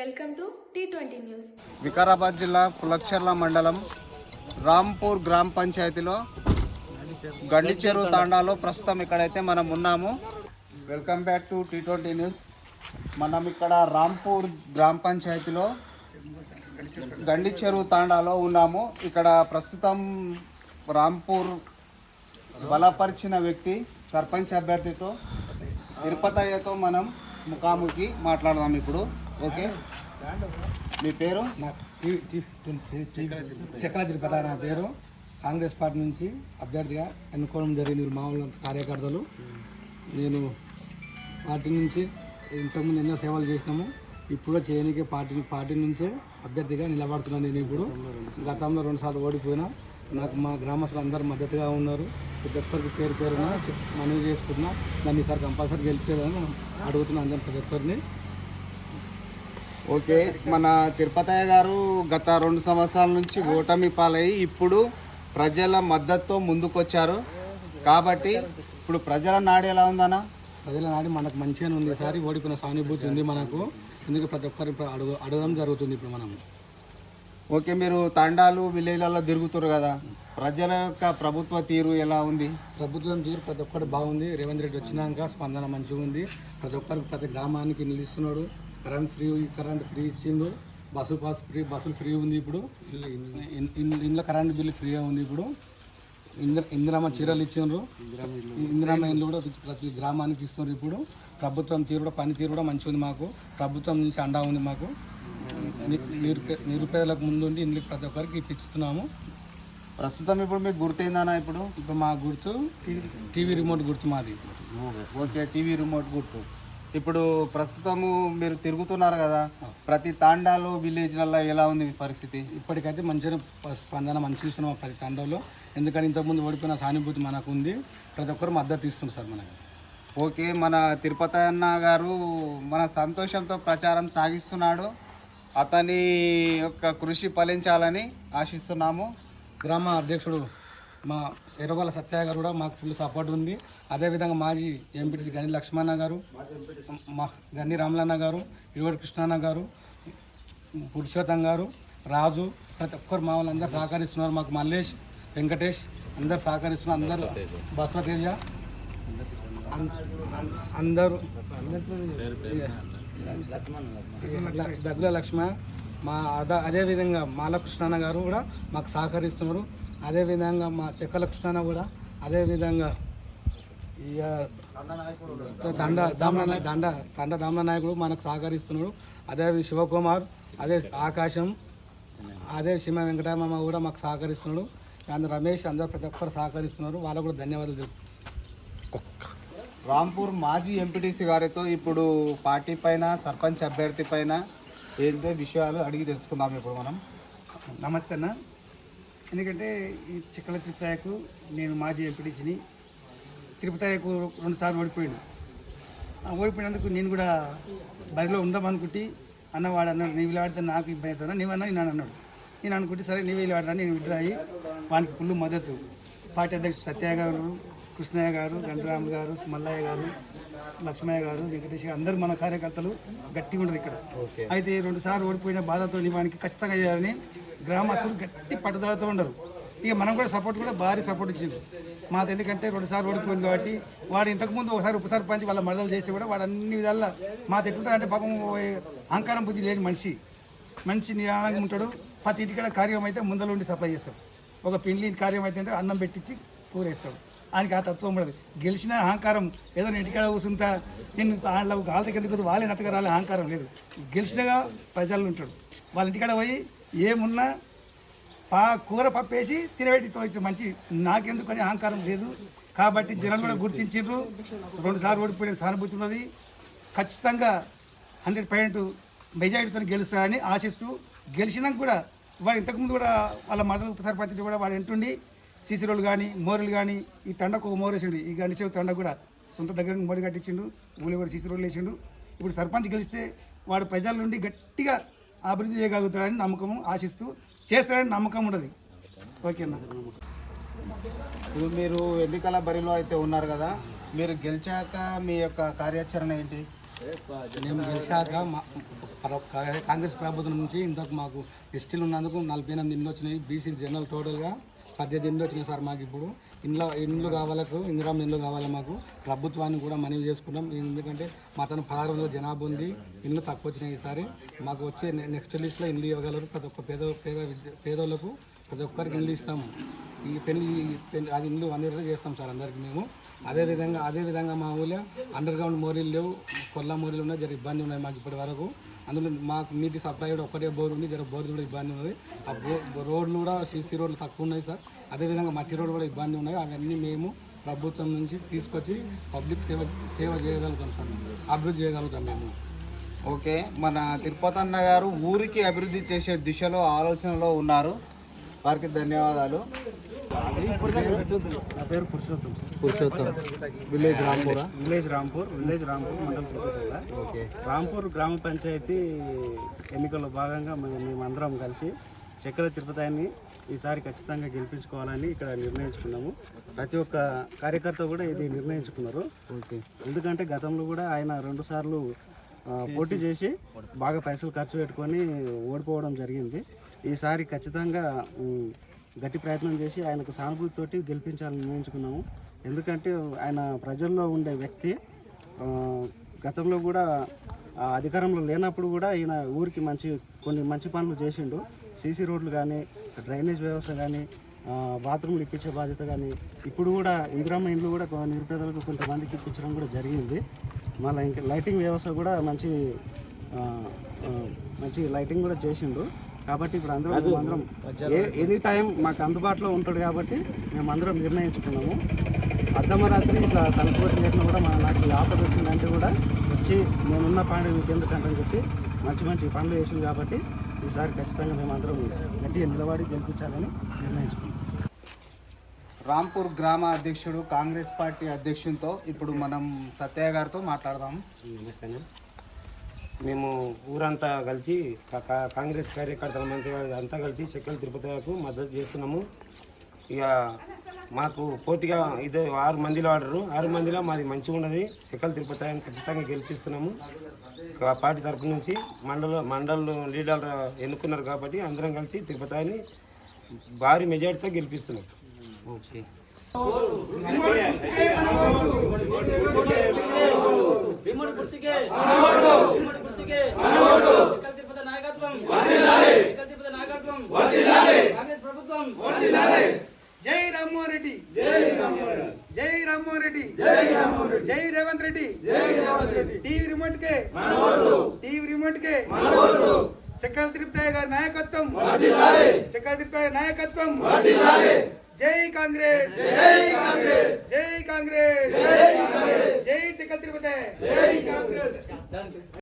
Welcome to T20 news. Vikarabad జిల్లా కులచెర్ల మండలం రాంపూర్ గ్రామ పంచాయతీలో గండిచెరువు తాండాలో ప్రస్తుతం ఇక్కడైతే మనం ఉన్నాము. Welcome back to T20 news. మనం ఇక్కడ రాంపూర్ గ్రామ పంచాయతీలో గండిచెరువు తాండాలో ఉన్నాము. ఇక్కడ ప్రస్తుతం రాంపూర్ బలపరిచిన వ్యక్తి సర్పంచ్ అభ్యర్థితో తిరుపతయ్యతో మనం ముఖాముఖి మాట్లాడదాం ఇప్పుడు. ఓకే, మీ పేరు? చక్ర తిరుపతి నా పేరు. కాంగ్రెస్ పార్టీ నుంచి అభ్యర్థిగా ఎన్నుకోవడం జరిగింది. మామూలు కార్యకర్తలు. నేను పార్టీ నుంచి ఇంతకుముందు ఎన్నో సేవలు చేసినాము. ఇప్పుడు చేయనికే పార్టీ నుంచే అభ్యర్థిగా నిలబడుతున్నాను. నేను ఇప్పుడు గతంలో 2 సార్లు ఓడిపోయినా. నాకు మా గ్రామస్తులు అందరూ మద్దతుగా ఉన్నారు. ప్రతి ఒక్కరికి పేరు పేరున మనవి చేసుకుంటున్నా. దాన్ని ఈసారి కంపల్సరీ గెలిపేదని అడుగుతున్నా అందరం ప్రతి ఒక్కరిని. ఓకే, మన తిరుపతయ్య గారు గత 2 సంవత్సరాల నుంచి ఓటమి పాలయ్యి ఇప్పుడు ప్రజల మద్దతుతో ముందుకొచ్చారు. కాబట్టి ఇప్పుడు ప్రజల నాడు ఎలా ఉందన్నా? ప్రజల నాడి మనకు మంచిగానే ఉంది. ఈసారి ఓడిపోయిన సానుభూతి ఉంది మనకు. ఎందుకు ప్రతి ఒక్కరు అడగడం జరుగుతుంది ఇప్పుడు మనం. ఓకే, మీరు తండాలు విలేజ్లలో తిరుగుతారు కదా, ప్రజల యొక్క ప్రభుత్వ తీరు ఎలా ఉంది? ప్రభుత్వం తీరు ప్రతి ఒక్కరు బాగుంది. రేవంత్ రెడ్డి వచ్చినాక స్పందన మంచిగా ఉంది. ప్రతి ఒక్కరికి ప్రతి గ్రామానికి నిలుస్తున్నాడు. కరెంట్ ఫ్రీ ఇచ్చిండు. బస్సులు ఫ్రీ ఉంది. ఇప్పుడు ఇంట్లో కరెంట్ బిల్లు ఫ్రీగా ఉంది. ఇప్పుడు ఇందిరామ చీరలు ఇచ్చిండ్రు. ఇందిరామ ఇల్లు కూడా ప్రతి గ్రామానికి ఇస్తున్నారు. ఇప్పుడు ప్రభుత్వం తీరు కూడా పనితీరు కూడా మంచిగా ఉంది. మాకు ప్రభుత్వం నుంచి అండా ఉంది. మాకు నిరుపేదలకు ముందుండి ఇందుకు ప్రతి ఒక్కరికి ఇప్పిస్తున్నాము. ప్రస్తుతం ఇప్పుడు మీకు గుర్తయిందన్నా? ఇప్పుడు మా గుర్తు టీవీ రిమోట్ గుర్తు మాది. ఓకే, టీవీ రిమోట్ గుర్తు. ఇప్పుడు ప్రస్తుతము మీరు తిరుగుతున్నారు కదా, ప్రతి తాండాలో విలేజ్లలో ఎలా ఉంది మీ పరిస్థితి? ఇప్పటికైతే మంచిగా స్పందన మంచిగా ఇస్తున్నాం ప్రతి తాండాలో. ఎందుకంటే ఇంతకుముందు ఓడిపోయిన సానుభూతి మనకు ఉంది. ప్రతి ఒక్కరు మద్దతు ఇస్తున్నారు సార్ మనకి. ఓకే, మన తిరుపతి అన్న గారు మన సంతోషంతో ప్రచారం సాగిస్తున్నాడు. అతని యొక్క కృషి ఫలించాలని ఆశిస్తున్నాము. గ్రామ అధ్యక్షుడు మా ఎర్రగొల్ల సత్యయ్య గారు కూడా మాకు ఫుల్ సపోర్ట్ ఉంది. అదేవిధంగా మాజీ ఎంపీటీసీ గని లక్ష్మణ గారు, మా గన్ని రామలన్న గారు, ఇరువడి కృష్ణన్న గారు, పురుషోత్తం గారు, రాజు, ప్రతి ఒక్కరు మా వాళ్ళందరూ సహకరిస్తున్నారు. మాకు మల్లేష్, వెంకటేష్ అందరు సహకరిస్తున్నారు. అందరూ బస్వతేజ అందరూ దగ్గుల లక్ష్మ అదేవిధంగా మాలకృష్ణన్న గారు కూడా మాకు సహకరిస్తున్నారు. అదేవిధంగా మా చెక్కల కృష్ణన్న కూడా అదేవిధంగా దామల నాయకుడు మనకు సహకరిస్తున్నాడు. అదే శివకుమార్, అదే ఆకాశం, అదే సింహ వెంకటరామ కూడా మాకు సహకరిస్తున్నాడు. అందరు రమేష్ అందరూ ప్రతి ఒక్కరు సహకరిస్తున్నారు. వాళ్ళకు కూడా ధన్యవాదాలు. రాంపూర్ మాజీ ఎంపీటీసీ గారితో ఇప్పుడు పార్టీ పైన, సర్పంచ్ అభ్యర్థి పైన ఏంటో విషయాలు అడిగి తెలుసుకుందాం ఇప్పుడు మనం. నమస్తే అన్న. ఎందుకంటే ఈ చిక్కల తిరుపతయ్యకు నేను మాజీ ఎంపీటీసీని. తిరుపతయ్యకు 2 సార్లు ఓడిపోయాడు. ఓడిపోయినందుకు నేను కూడా బరిలో ఉందామనుకుంటే అన్నవాడు అన్నాడు, నీవు ఆడితే నాకు ఇబ్బంది అవుతుందా, నీవన్నా నేను అన్నాడు. నేను అనుకుంటే సరే నీవు ఆడరా, నేను విడ్రా అయ్యి వానికి ఫుల్ మద్దతు. పార్టీ అధ్యక్షుడు సత్యయ్య గారు, కృష్ణయ్య గారు, గంటరామ్ గారు, మల్లయ్య గారు, లక్ష్మయ్య గారు, వెంకటేష్ గారు అందరూ మన కార్యకర్తలు గట్టిగా ఉండదు ఇక్కడ. అయితే 2 సార్లు ఓడిపోయిన బాధతో వానికి ఖచ్చితంగా చేయాలని గ్రామస్తులు గట్టి పట్టుదలతో ఉండరు. ఇక మనం కూడా సపోర్ట్ కూడా భారీ సపోర్ట్ ఇచ్చింది మాకు. ఎందుకంటే 2 సార్లు ఓడిపోయింది కాబట్టి వాడు ఇంతకుముందు ఒకసారి ఉపసర్పంచ్ వాళ్ళ మరదలు చేస్తే కూడా వాడు అన్ని విధాలా మాకు ఎట్లుంటుందంటే పాపం అహంకారం బుద్ధి లేని మనిషి నిదానంగా ఉంటాడు. ప్రతి ఇంటికాడ కార్యం అయితే ముందర ఉండి సప్లై చేస్తాడు. ఒక పిండి కార్యం అయితే అన్నం పెట్టించి కూరేస్తాడు. ఆయనకి ఆ తత్వం ఉండదు. గెలిచిన అహంకారం ఏదో నేను ఇంటికాడ కూర్చుంటా, నేను వాళ్ళ దగ్గర ఎందుకు వాళ్ళే నత్తగా రాలే అహంకారం లేదు. గెలిచినగా ప్రజలు ఉంటాడు. వాళ్ళ ఇంటికాడ పోయి ఏమున్నా కూర పప్పు వేసి తినబెట్టి మంచి నాకెందుకు అని అహంకారం లేదు. కాబట్టి జనాలు కూడా గుర్తించారు. 2 సార్లు ఓడిపోయిన సానుభూతి ఉన్నది. ఖచ్చితంగా 100% మెజారిటీతో గెలుస్తారని ఆశిస్తూ, గెలిచినాక కూడా వాడు ఇంతకుముందు కూడా వాళ్ళ మండల ఉపసర్పంచ్ కూడా వాడు ఎంటుండి సీసీ రోడ్లు కానీ మోరీలు కానీ ఈ తండకు ఒక మోరు వేసిండు. ఈ గండిచెరువు తండ కూడా సొంత దగ్గర మోరీ కట్టించిండు. ఊళ్ళో కూడా సీసీ రోడ్లు వేసిండు. ఇప్పుడు సర్పంచ్ గెలిస్తే వాడు ప్రజల నుండి గట్టిగా అభివృద్ధి చేయగలుగుతాడని నమ్మకం ఆశిస్తూ చేస్తాడని నమ్మకం ఉండదు. ఓకేనా? ఇప్పుడు మీరు ఎన్నికల బరిలో అయితే ఉన్నారు కదా, మీరు గెలిచాక మీ యొక్క కార్యాచరణ ఏంటి? మేము గెలిచాక కాంగ్రెస్ ప్రభుత్వం నుంచి ఇంతకు మాకు ఎస్టీలు ఉన్నందుకు 48 ఇండ్లు వచ్చినాయి. బీసీ జనరల్ టోటల్గా 18 ఇండ్లు వచ్చినాయి సార్. మాకు ఇప్పుడు ఇండ్లు కావాలకు ఇందిరామ ఇండ్లు కావాలి. మాకు ప్రభుత్వాన్ని కూడా మనవి చేసుకుంటాం. ఎందుకంటే మా తన 16 జనాభా ఉంది, ఇండ్లు తక్కువ వచ్చినాయి. ఈసారి మాకు వచ్చే నెక్స్ట్ లిస్ట్లో ఇండ్లు ఇవ్వగలరు. ప్రతి ఒక్క పేదోళ్ళకు ప్రతి ఒక్కరికి ఇండ్లు ఇస్తాము. ఈ అది ఇండ్లు 100 చేస్తాం సార్ అందరికీ మేము. అదేవిధంగా మా ఊళ్ళో అండర్ గ్రౌండ్ మోరీలు లేవు, కొల్ల మోరీలు ఉన్నాయి. జర ఇబ్బంది ఉన్నాయి మాకు ఇప్పటి వరకు. అందులో మాకు నీటి సప్లై కూడా ఒక్కటే బోర్ ఉంది. జర బోర్ కూడా ఇబ్బంది ఉన్నది. ఆ రోడ్లు కూడా సీసీ రోడ్లు తక్కువ ఉన్నాయి సార్. అదేవిధంగా మట్టి రోడ్డు కూడా ఇబ్బంది ఉన్నాయి. అవన్నీ మేము ప్రభుత్వం నుంచి తీసుకొచ్చి పబ్లిక్ సేవ చేయగలుగుతాం సార్, అభివృద్ధి చేయగలుగుతాం మేము. ఓకే, మన తిరుపతి అన్న గారు ఊరికి అభివృద్ధి చేసే దిశలో ఆలోచనలో ఉన్నారు. వారికి ధన్యవాదాలు. నా పేరు పురుషోత్తం. విలేజ్ రాంపూర్ మండలం తిరుపతి. ఓకే. రాంపూర్ గ్రామ పంచాయతీ ఎన్నికల్లో భాగంగా మేమందరం కలిసి చక్కెర తిరుపతిని ఈసారి ఖచ్చితంగా గెలిపించుకోవాలని ఇక్కడ నిర్ణయించుకున్నాము. ప్రతి ఒక్క కార్యకర్త కూడా ఇది నిర్ణయించుకున్నారు. ఓకే. ఎందుకంటే గతంలో కూడా ఆయన 2 సార్లు పోటీ చేసి బాగా పైసలు ఖర్చు పెట్టుకొని ఓడిపోవడం జరిగింది. ఈసారి ఖచ్చితంగా గట్టి ప్రయత్నం చేసి ఆయనకు సానుభూతితోటి గెలిపించాలని నిర్ణయించుకున్నాము. ఎందుకంటే ఆయన ప్రజల్లో ఉండే వ్యక్తి. గతంలో కూడా అధికారంలో లేనప్పుడు కూడా ఈయన ఊరికి కొన్ని మంచి పనులు చేసిండు. సీసీ రోడ్లు కానీ, డ్రైనేజ్ వ్యవస్థ కానీ, బాత్రూమ్లు ఇప్పించే బాధ్యత కానీ, ఇప్పుడు కూడా ఇందిరమ్మ ఇండ్లు కూడా నిరుపేదలకు కొంతమందికి ఇప్పించడం కూడా జరిగింది. మళ్ళీ ఇంకా లైటింగ్ వ్యవస్థ కూడా మంచి లైటింగ్ కూడా చేసిండు. కాబట్టి ఇప్పుడు అందరం ఎనీ టైం మాకు అందుబాటులో ఉంటాడు. కాబట్టి మేమందరం నిర్ణయించుకున్నాము. అర్ధమరాత్రి ఇట్లా తలపోటీ లేకుండా కూడా నాకు ఆపద వచ్చిందంటే కూడా వచ్చి నేనున్న పాండే మీకు ఎందుకంటని చెప్పి మంచి పనులు వేసింది. కాబట్టి ఈసారి ఖచ్చితంగా మేమందరం గట్టిగా నిలబడి గెలిపించాలని నిర్ణయించుకున్నాం. రాంపూర్ గ్రామ అధ్యక్షుడు కాంగ్రెస్ పార్టీ అధ్యక్షునితో ఇప్పుడు మనం సత్యయ్య గారితో మాట్లాడదాం. నమస్తే. మేము ఊరంతా కలిసి కాంగ్రెస్ కార్యకర్తల మంత్రి అంతా కలిసి చక్కెర తిరుపతికు మద్దతు చేస్తున్నాము. ఇక మాకు పోటీగా 6 మందిలో ఆర్డరు. 6 మందిలో మాది మంచిగా ఉన్నది. చక్కెర తిరుపతి ఖచ్చితంగా గెలిపిస్తున్నాము. పార్టీ తరఫు నుంచి మండల్ లీడర్ ఎన్నుకున్నారు కాబట్టి అందరం కలిసి తిరుపతిని భారీ మెజార్టీతో గెలిపిస్తున్నాం. ఓకే. జై రామ్మోహన్ రెడ్డి, జై రామ్మోహన్ రెడ్డి, జై రేవంత్ రెడ్డి, టీవీ రిమోట్ కే చక్కెర తిరుపతి గారి నాయకత్వం, చక్కెర తిరుపతి నాయకత్వం. జై కాంగ్రెస్, జై చక్కెర తిరుపతి.